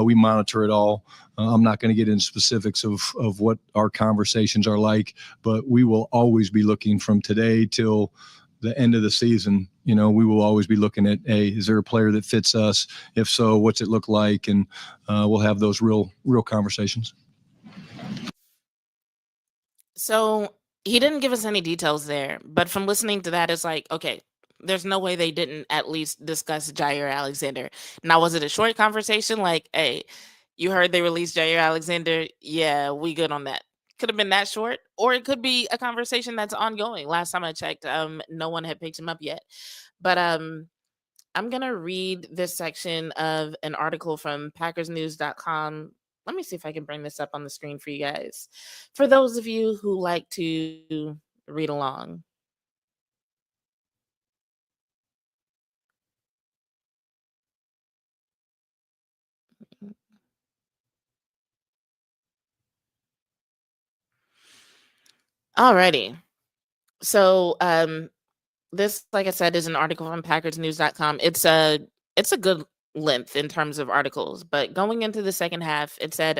We monitor it all. I'm not going to get into specifics of what our conversations are like, but we will always be looking from today till the end of the season. We will always be looking at, hey, is there a player that fits us? If so, what's it look like? And we'll have those real conversations. So he didn't give us any details there, but from listening to that, it's like, okay, there's no way they didn't at least discuss Jair Alexander. Now, was it a short conversation? Like, hey, you heard they released Jair Alexander? Yeah, we good on that. Could have been that short, or it could be a conversation that's ongoing. Last time I checked, no one had picked him up yet. But I'm gonna read this section of an article from PackersNews.com. Let me see if I can bring this up on the screen for you guys. For those of you who like to read along. Alrighty. So this, like I said, is an article from PackersNews.com. It's a good length in terms of articles, but going into the second half, it said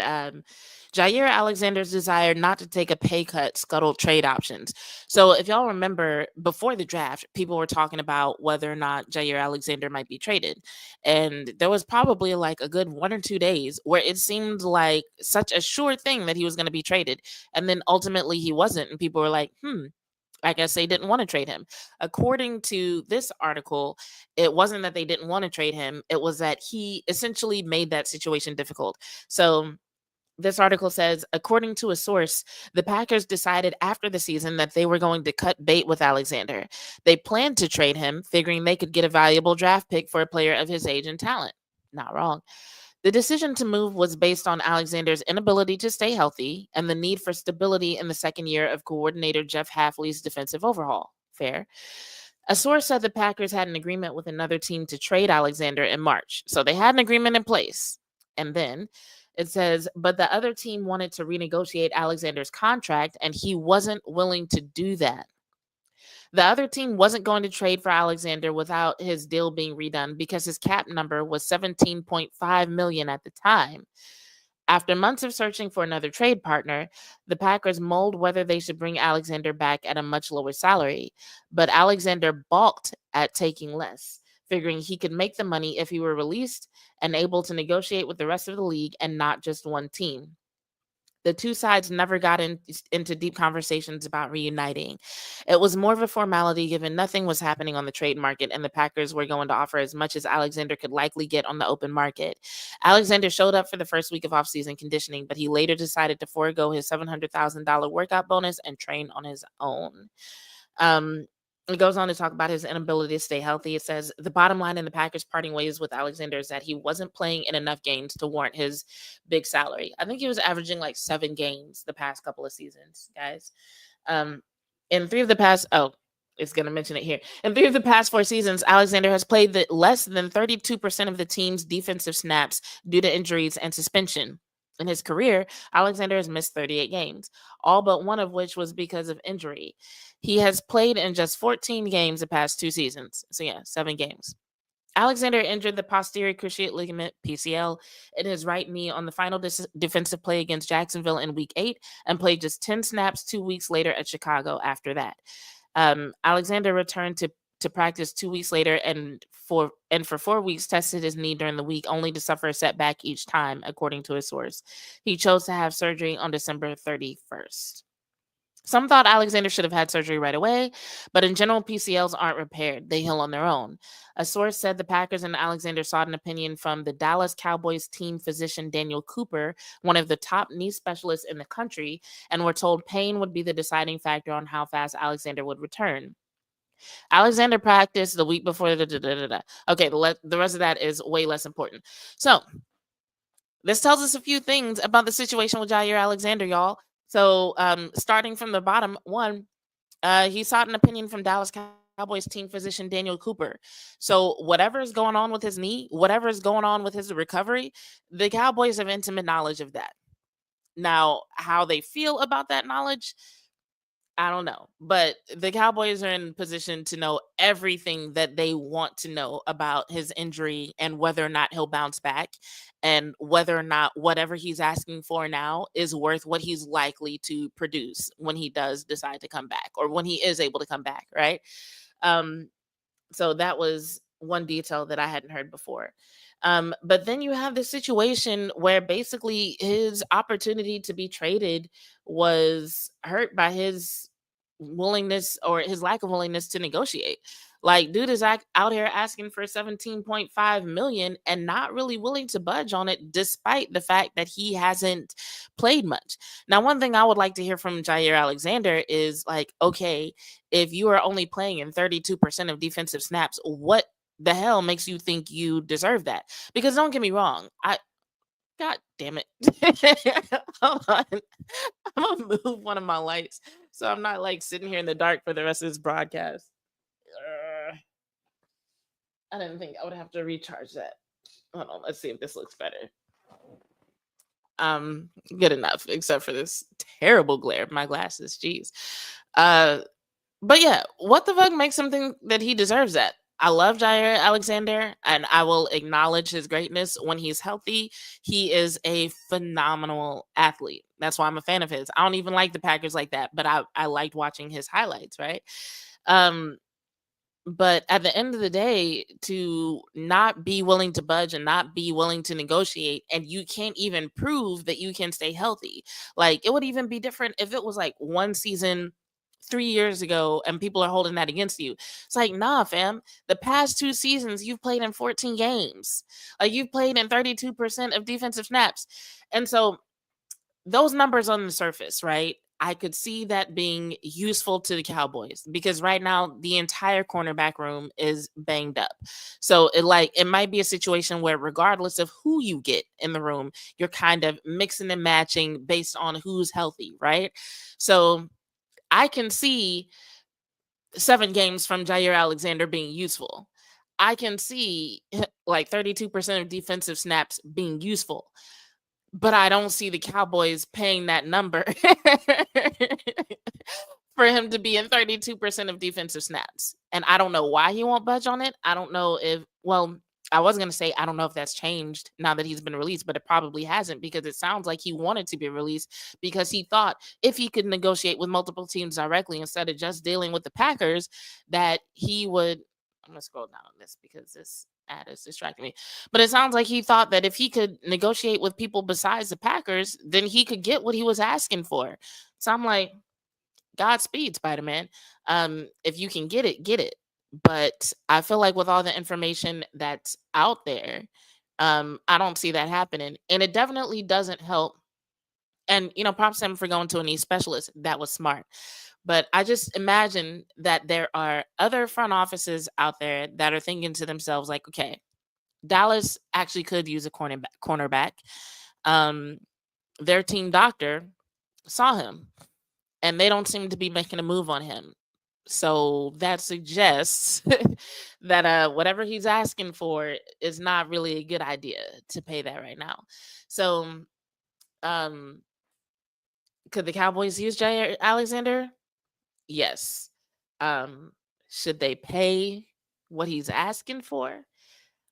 Jair Alexander's desire not to take a pay cut scuttled trade options. So if y'all remember, before the draft, people were talking about whether or not Jair Alexander might be traded. And there was probably like a good 1 or 2 days where it seemed like such a sure thing that he was going to be traded. And then ultimately he wasn't. And people were like, I guess they didn't want to trade him. According to this article, it wasn't that they didn't want to trade him. It was that he essentially made that situation difficult. So this article says, according to a source, the Packers decided after the season that they were going to cut bait with Alexander. They planned to trade him, figuring they could get a valuable draft pick for a player of his age and talent. Not wrong. The decision to move was based on Alexander's inability to stay healthy and the need for stability in the second year of coordinator Jeff Hafley's defensive overhaul. Fair. A source said the Packers had an agreement with another team to trade Alexander in March. So they had an agreement in place. And then it says, but the other team wanted to renegotiate Alexander's contract and he wasn't willing to do that. The other team wasn't going to trade for Alexander without his deal being redone because his cap number was $17.5 million at the time. After months of searching for another trade partner, the Packers mulled whether they should bring Alexander back at a much lower salary. But Alexander balked at taking less, figuring he could make the money if he were released and able to negotiate with the rest of the league and not just one team. The two sides never got into deep conversations about reuniting. It was more of a formality given nothing was happening on the trade market and the Packers were going to offer as much as Alexander could likely get on the open market. Alexander showed up for the first week of offseason conditioning, but he later decided to forego his $700,000 workout bonus and train on his own. It goes on to talk about his inability to stay healthy. It says the bottom line in the Packers parting ways with Alexander is that he wasn't playing in enough games to warrant his big salary. I think he was averaging like 7 games the past couple of seasons, guys. In 3 of the past, it's going to mention it here. In 3 of the past 4 seasons, Alexander has played less than 32% of the team's defensive snaps due to injuries and suspension. In his career, Alexander has missed 38 games, all but one of which was because of injury. He has played in just 14 games the past 2 seasons. So, 7 games. Alexander injured the posterior cruciate ligament, PCL, in his right knee on the final defensive play against Jacksonville in Week 8 and played just 10 snaps 2 weeks later at Chicago after that. Alexander returned to practice 2 weeks later and for 4 weeks tested his knee during the week, only to suffer a setback each time, according to his source. He chose to have surgery on December 31st. Some thought Alexander should have had surgery right away, but in general, PCLs aren't repaired. They heal on their own. A source said the Packers and Alexander sought an opinion from the Dallas Cowboys team physician Daniel Cooper, one of the top knee specialists in the country, and were told pain would be the deciding factor on how fast Alexander would return. Alexander practiced the week before. Okay, the rest of that is way less important. So, this tells us a few things about the situation with Jair Alexander, y'all. So, starting from the bottom, one, he sought an opinion from Dallas Cowboys team physician Daniel Cooper. So, whatever is going on with his knee, whatever is going on with his recovery, the Cowboys have intimate knowledge of that. Now, how they feel about that knowledge, I don't know, but the Cowboys are in position to know everything that they want to know about his injury and whether or not he'll bounce back and whether or not whatever he's asking for now is worth what he's likely to produce when he does decide to come back or when he is able to come back, right? So that was one detail that I hadn't heard before. But then you have this situation where basically his opportunity to be traded was hurt by his willingness or his lack of willingness to negotiate. Like, dude is out here asking for 17.5 million and not really willing to budge on it, despite the fact that he hasn't played much. Now, one thing I would like to hear from Jair Alexander is like, okay, if you are only playing in 32% of defensive snaps, what the hell makes you think you deserve that? Because don't get me wrong, God damn it. Hold on. I'm gonna move one of my lights so I'm not like sitting here in the dark for the rest of this broadcast. I didn't think I would have to recharge that. Hold on, let's see if this looks better. Good enough, except for this terrible glare of my glasses. Jeez. But yeah, what the fuck makes him think that he deserves that? I love Jair Alexander, and I will acknowledge his greatness when he's healthy. He is a phenomenal athlete. That's why I'm a fan of his. I don't even like the Packers like that, but I liked watching his highlights, right? But at the end of the day, to not be willing to budge and not be willing to negotiate, and you can't even prove that you can stay healthy. Like, it would even be different if it was like one season 3 years ago and people are holding that against you. It's like, nah, fam. The past 2 seasons, you've played in 14 games. Like, you've played in 32% of defensive snaps. And so those numbers on the surface, right? I could see that being useful to the Cowboys because right now the entire cornerback room is banged up. So it might be a situation where regardless of who you get in the room, you're kind of mixing and matching based on who's healthy, right? So I can see 7 games from Jair Alexander being useful. I can see like 32% of defensive snaps being useful. But I don't see the Cowboys paying that number for him to be in 32% of defensive snaps. And I don't know why he won't budge on it. I don't know if, well, I was going to say, I don't know if that's changed now that he's been released, but it probably hasn't, because it sounds like he wanted to be released because he thought if he could negotiate with multiple teams directly instead of just dealing with the Packers, that he would. I'm going to scroll down on this because this ad is distracting me. But it sounds like he thought that if he could negotiate with people besides the Packers, then he could get what he was asking for. So I'm like, Godspeed, Spider-Man. If you can get it, get it. But I feel like with all the information that's out there, I don't see that happening. And it definitely doesn't help. And, props to him for going to a knee specialist. That was smart. But I just imagine that there are other front offices out there that are thinking to themselves, like, okay, Dallas actually could use a cornerback. Their team doctor saw him, and they don't seem to be making a move on him. So that suggests that whatever he's asking for is not really a good idea to pay that right now. So could the Cowboys use Jair Alexander? Yes. Um, should they pay what he's asking for?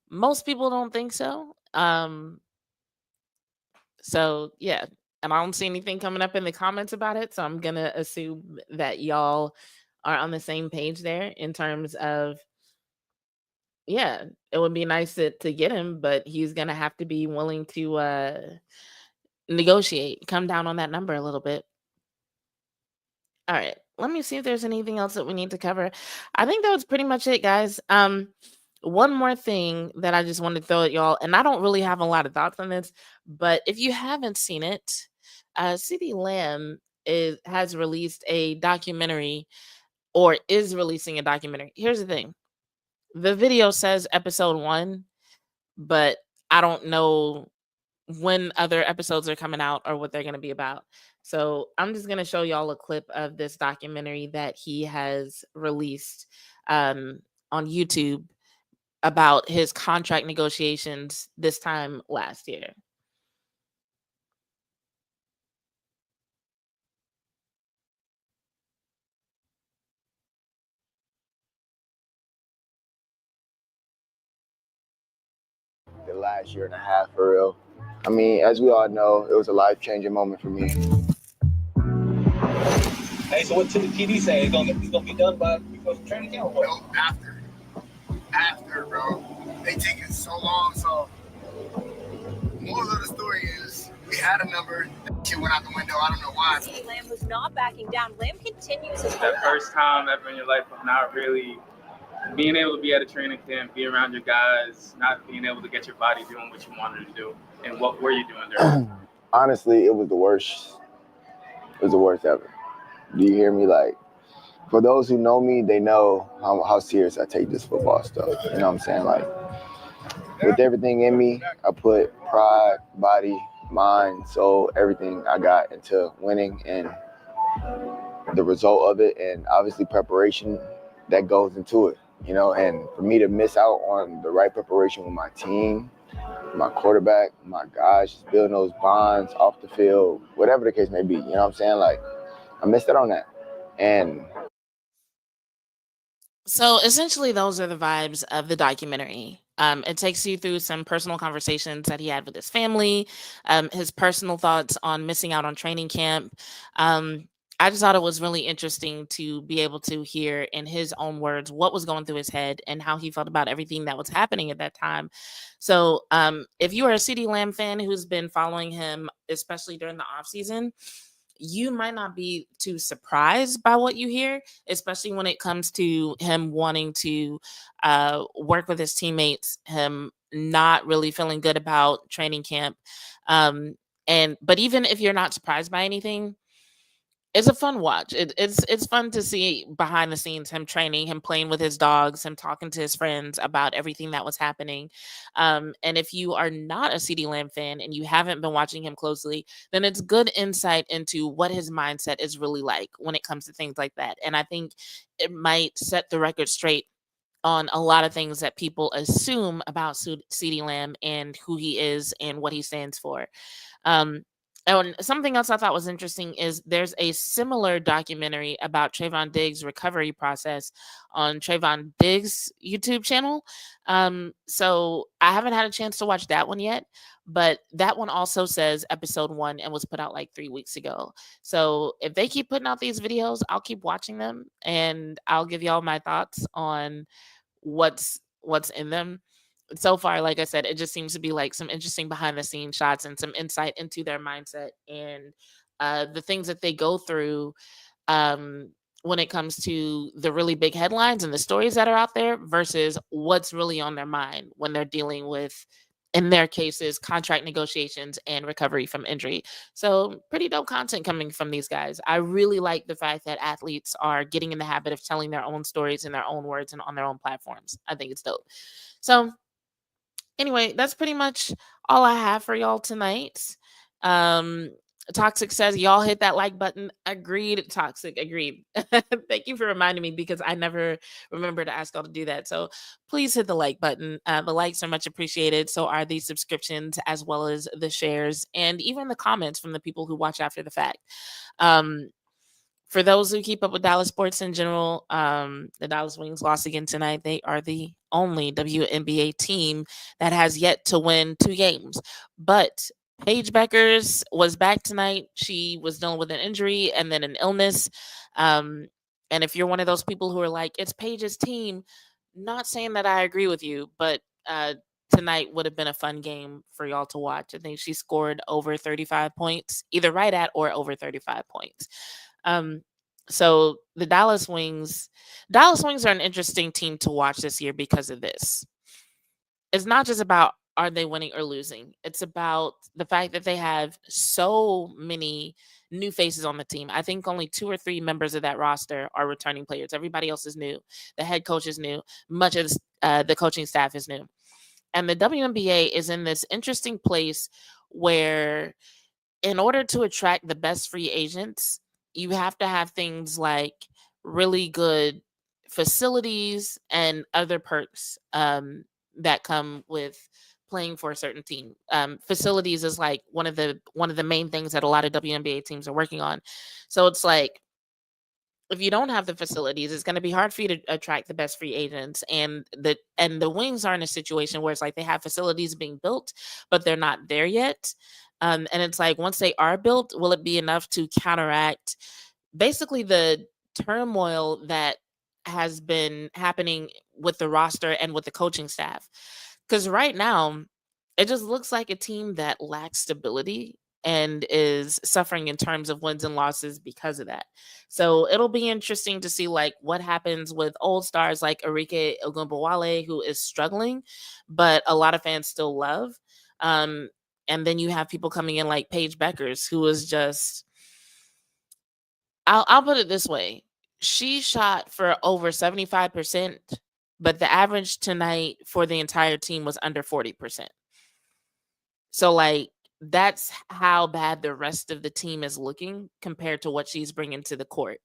Most people don't think so. So yeah, and I don't see anything coming up in the comments about it. So I'm gonna assume that y'all are on the same page there in terms of, yeah, it would be nice to get him, but he's gonna have to be willing to negotiate, come down on that number a little bit. All right, let me see if there's anything else that we need to cover. I think that was pretty much it, guys. One more thing that I just wanted to throw at y'all, and I don't really have a lot of thoughts on this, but if you haven't seen it, CeeDee Lamb has released a documentary, or is releasing a documentary. Here's the thing. The video says episode 1, but I don't know when other episodes are coming out or what they're going to be about. So I'm just going to show y'all a clip of this documentary that he has released on YouTube about his contract negotiations this time last year. The last year and a half, for real. I mean, as we all know, it was a life-changing moment for me. Hey, so what did the PD say? It's gonna be done by before the training camp? No, after, bro. They take it so long. So, moral of the story is we had a number. Shit went out the window. I don't know why. CeeDee Lamb was not backing down. Lamb continues his The first time ever in your life of not really being able to be at a training camp, be around your guys, not being able to get your body doing what you wanted to do. And what were you doing there? Honestly, it was the worst. It was the worst ever. Do you hear me? Like, for those who know me, they know how serious I take this football stuff. You know what I'm saying? Like, with everything in me, I put pride, body, mind, soul, everything I got into winning and the result of it, and obviously preparation that goes into it, you know. And for me to miss out on the right preparation with my team, my quarterback, my guys, just building those bonds off the field, whatever the case may be, you know what I'm saying? Like, I missed out on that. And so essentially those are the vibes of the documentary. It takes you through some personal conversations that he had with his family, his personal thoughts on missing out on training camp. I just thought it was really interesting to be able to hear in his own words what was going through his head and how he felt about everything that was happening at that time. So if you are a CeeDee Lamb fan who's been following him, especially during the offseason, you might not be too surprised by what you hear, especially when it comes to him wanting to work with his teammates, him not really feeling good about training camp. But even if you're not surprised by anything, it's a fun watch. It's fun to see behind the scenes, him training, him playing with his dogs, him talking to his friends about everything that was happening. And if you are not a CeeDee Lamb fan and you haven't been watching him closely, then it's good insight into what his mindset is really like when it comes to things like that. And I think it might set the record straight on a lot of things that people assume about CeeDee Lamb and who he is and what he stands for. And something else I thought was interesting is there's a similar documentary about Trayvon Diggs' recovery process on Trayvon Diggs' YouTube channel. So I haven't had a chance to watch that one yet, but that one also says episode 1 and was put out like 3 weeks ago. So if they keep putting out these videos, I'll keep watching them and I'll give y'all my thoughts on what's in them. So far, like I said, it just seems to be like some interesting behind the scenes shots and some insight into their mindset and the things that they go through um, when it comes to the really big headlines and the stories that are out there versus what's really on their mind when they're dealing with, in their cases, contract negotiations and recovery from injury. So, pretty dope content coming from these guys. I really like the fact that athletes are getting in the habit of telling their own stories in their own words and on their own platforms. I think it's dope. So, anyway, that's pretty much all I have for y'all tonight. Um, Toxic says, y'all hit that like button. Agreed, Toxic. Agreed. Thank you for reminding me because I never remember to ask y'all to do that. So please hit the like button. The likes are much appreciated. So are the subscriptions as well as the shares and even the comments from the people who watch after the fact. For those who keep up with Dallas sports in general, the Dallas Wings lost again tonight. They are the only WNBA team that has yet to win 2 games. But Paige Beckers was back tonight. She was dealing with an injury and then an illness. And if you're one of those people who are like, it's Paige's team, not saying that I agree with you, but tonight would have been a fun game for y'all to watch. I think she scored over 35 points, either right at or over 35 points. So the Dallas Wings are an interesting team to watch this year because of this. It's not just about are they winning or losing. It's about the fact that they have so many new faces on the team. I think only 2 or 3 members of that roster are returning players. Everybody else is new. The head coach is new. Much of the coaching staff is new. And the WNBA is in this interesting place where in order to attract the best free agents, you have to have things like really good facilities and other perks that come with playing for a certain team. Facilities is like one of the main things that a lot of WNBA teams are working on. So it's like if you don't have the facilities, it's going to be hard for you to attract the best free agents. And the Wings are in a situation where it's like they have facilities being built, but they're not there yet. And it's like once they are built, will it be enough to counteract basically the turmoil that has been happening with the roster and with the coaching staff? Because right now, it just looks like a team that lacks stability and is suffering in terms of wins and losses because of that. So it'll be interesting to see like what happens with old stars like Arike Ogunbowale, who is struggling, but a lot of fans still love. And then you have people coming in like Paige Beckers, who is just I'll put it this way. She shot for over 75%, but the average tonight for the entire team was under 40%. So like that's how bad the rest of the team is looking compared to what she's bringing to the court.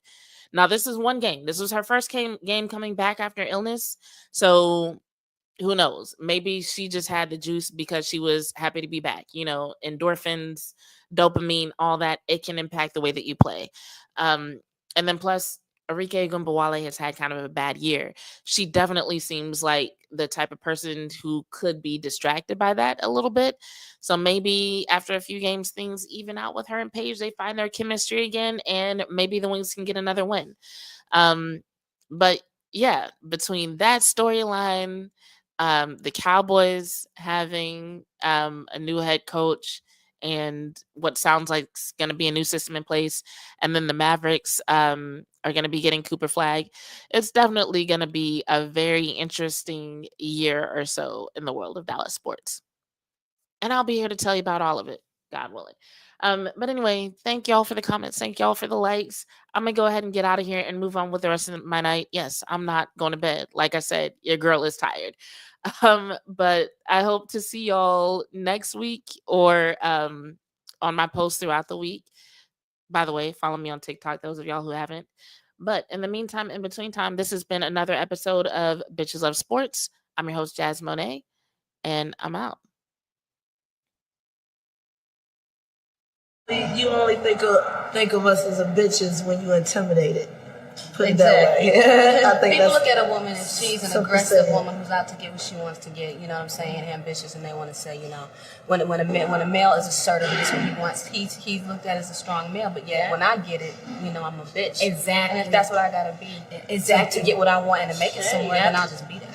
Now this is one game. This was her first game coming back after illness. So who knows? Maybe she just had the juice because she was happy to be back. You know, endorphins, dopamine, all that, it can impact the way that you play. Um, and then plus, Arike Gumbawale has had kind of a bad year. She definitely seems like the type of person who could be distracted by that a little bit. So maybe after a few games, things even out with her and Paige. They find their chemistry again, and maybe the Wings can get another win. But yeah, between that storyline, the Cowboys having a new head coach and what sounds like it's going to be a new system in place, and then the Mavericks are going to be getting Cooper Flag. It's definitely going to be a very interesting year or so in the world of Dallas sports. And I'll be here to tell you about all of it, God willing. But anyway, thank y'all for the comments. Thank y'all for the likes. I'm going to go ahead and get out of here and move on with the rest of my night. Yes, I'm not going to bed. Like I said, your girl is tired. But I hope to see y'all next week or on my posts throughout the week. By the way, follow me on TikTok, those of y'all who haven't. But in the meantime, in between time, this has been another episode of Bitches Love Sports. I'm your host, Jazz Monet, and I'm out. You only think of us as a bitches when you intimidated. Put it that way. I think People that's look at a woman if she's an simple aggressive saying. woman who's out to get what she wants to get, you know what I'm saying, ambitious, and they want to say, you know, when a male is assertive, this is what he wants. He's looked at as a strong male, but yet when I get it, you know, I'm a bitch. Exactly. And if that's what I gotta be, exactly, to get what I want and to make it somewhere, then I'll just be that.